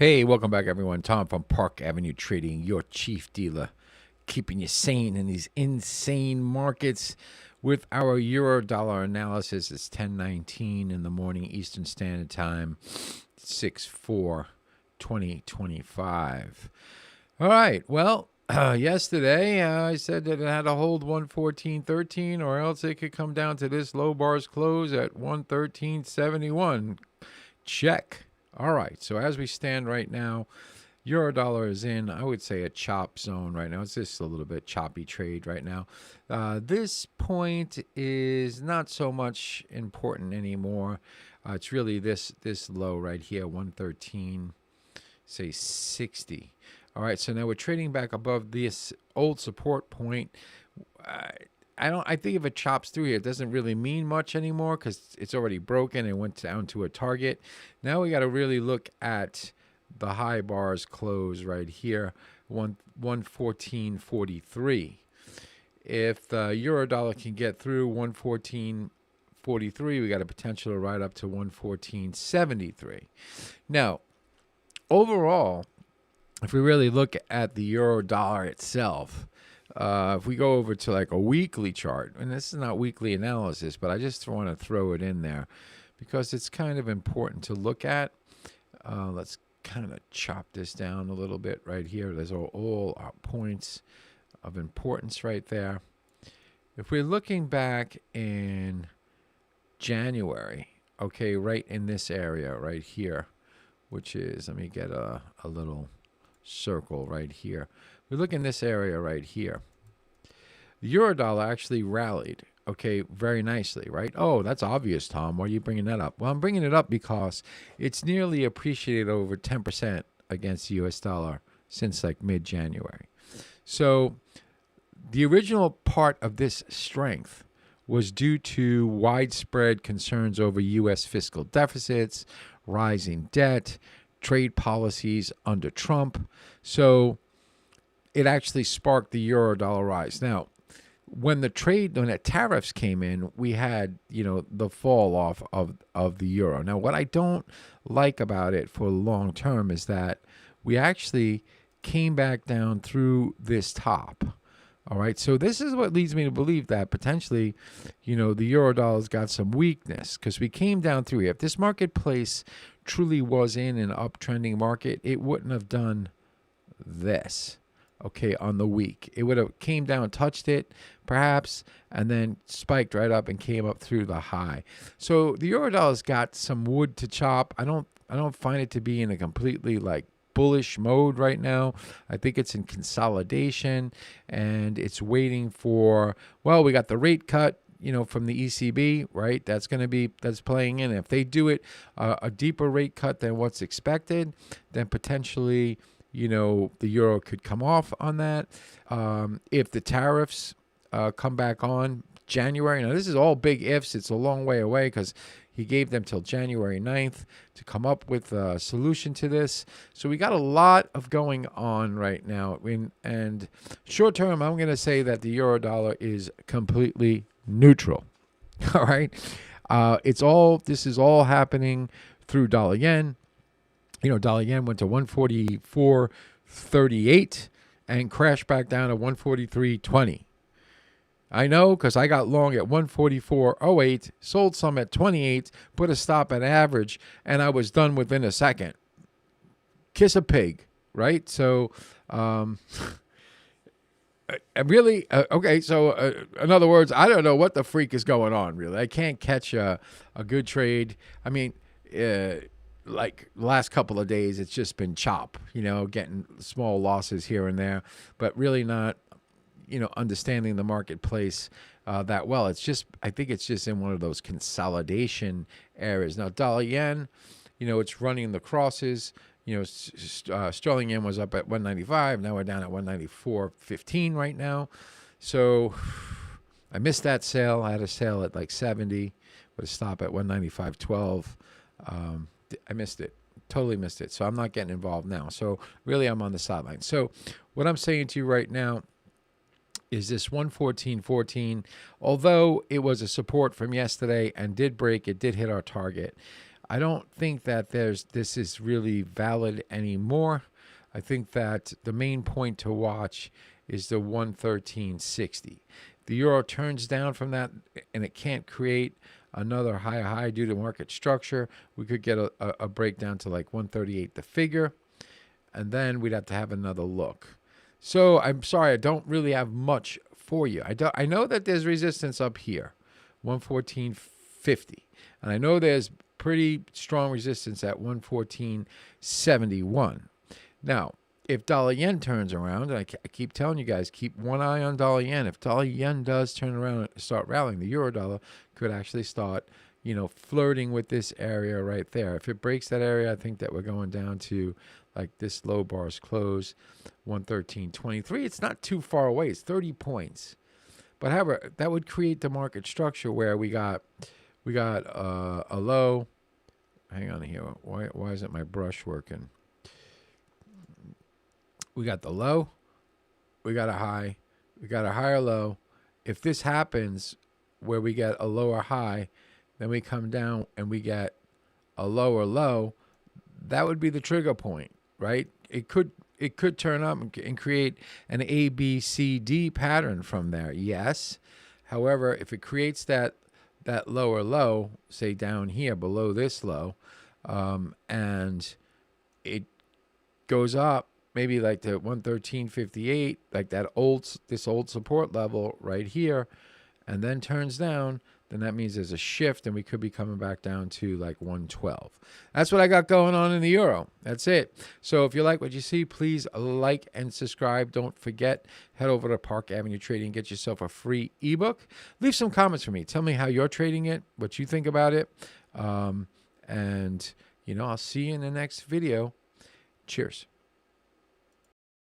Hey, welcome back, everyone. Tom from Park Avenue Trading, your chief dealer, keeping you sane in these insane markets with our euro-dollar analysis. It's 10:19 in the morning Eastern Standard Time, 6/4/2025. All right, well, yesterday I said that it had to hold 114.13 or else it could come down to this low bar's close at 113.71. Check. All right, so as we stand right now, euro dollar is in, I would say, a chop zone right now. It's just a little bit choppy trade right now. This point is not so much important anymore. It's really this low right here, 113, say 60. All right, so now we're trading back above this old support point. I think if it chops through here, it doesn't really mean much anymore because it's already broken and went down to a target. Now we got to really look at the high bars close right here, 114.43. If the euro dollar can get through 114.43, we got a potential to ride up to 114.73. Now, overall, if we really look at the euro dollar itself, if we go over to like a weekly chart, and this is not weekly analysis, but I just want to throw it in there because it's kind of important to look at. Let's kind of chop this down a little bit right here. There's all our points of importance right there. If we're looking back in January, okay, right in this area right here, which is, let me get a little circle right here. We look in this area right here. The euro dollar actually rallied, okay, very nicely, right? Oh, that's obvious, Tom. Why are you bringing that up? Well, I'm bringing it up because it's nearly appreciated over 10% against the US dollar since like mid-January. So the original part of this strength was due to widespread concerns over U.S. fiscal deficits, rising debt, trade policies under Trump. So it actually sparked the euro dollar rise. Now, when the tariffs came in, we had, the fall off of the euro. Now, what I don't like about it for long term is that we actually came back down through this top. All right, so this is what leads me to believe that potentially, the euro dollar's got some weakness because we came down through here. If this marketplace truly was in an uptrending market, it wouldn't have done this, okay, on the week. It would have came down, touched it, perhaps, and then spiked right up and came up through the high. So the euro dollar's got some wood to chop. I don't find it to be in a completely bullish mode right now. I think it's in consolidation and it's waiting for, well, we got the rate cut, from the ECB, right? That's playing in. If they do it a deeper rate cut than what's expected, then potentially, the euro could come off on that. If the tariffs come back on January, now this is all big ifs. It's a long way away because he gave them till January 9th to come up with a solution to this. So we got a lot of going on right now. And short term, I'm going to say that the euro dollar is completely neutral. All right. This is all happening through dollar yen. Dollar yen went to 144.38 and crashed back down to 143.20. I know because I got long at 144.08, sold some at 28, put a stop at average, and I was done within a second. Kiss a pig, right? So, really, okay, so in other words, I don't know what the freak is going on, really. I can't catch a good trade. I mean, like last couple of days, it's just been chop, getting small losses here and there, but really not, understanding the marketplace that well. I think it's just in one of those consolidation areas. Now, dollar yen, it's running the crosses. Sterling yen was up at 195. Now we're down at 194.15 right now. So I missed that sale. I had a sale at 70 with a stop at 195.12. I missed it. Totally missed it. So I'm not getting involved now. So really, I'm on the sideline. So what I'm saying to you right now is this 114.14, although it was a support from yesterday and did break, it did hit our target. I don't think that this is really valid anymore. I think that the main point to watch is the 113.60. The euro turns down from that and it can't create another higher high due to market structure. We could get a breakdown to like 138 the figure, and then we'd have to have another look. So I'm sorry, I don't really have much for you. I know that there's resistance up here, 114.50, and I know there's pretty strong resistance at 114.71. Now, if dollar yen turns around, and I keep telling you guys, keep one eye on dollar yen. If dollar yen does turn around and start rallying, the euro dollar could actually start, flirting with this area right there. If it breaks that area, I think that we're going down to like this low bar's close, 113.23. It's not too far away. It's 30 points. But however, that would create the market structure where we got a low. Hang on here. Why isn't my brush working? We got the low, we got a high, we got a higher low. If this happens where we get a lower high, then we come down and we get a lower low, that would be the trigger point, right? It could turn up and create an A, B, C, D pattern from there, yes. However, if it creates that lower low, say down here below this low, and it goes up, maybe like to 113.58, like this old support level right here, and then turns down, then that means there's a shift and we could be coming back down to like 112. That's what I got going on in the euro. That's it. So if you like what you see, please like and subscribe. Don't forget, head over to Park Avenue Trading and get yourself a free ebook. Leave some comments for me. Tell me how you're trading it, what you think about it. And, I'll see you in the next video. Cheers.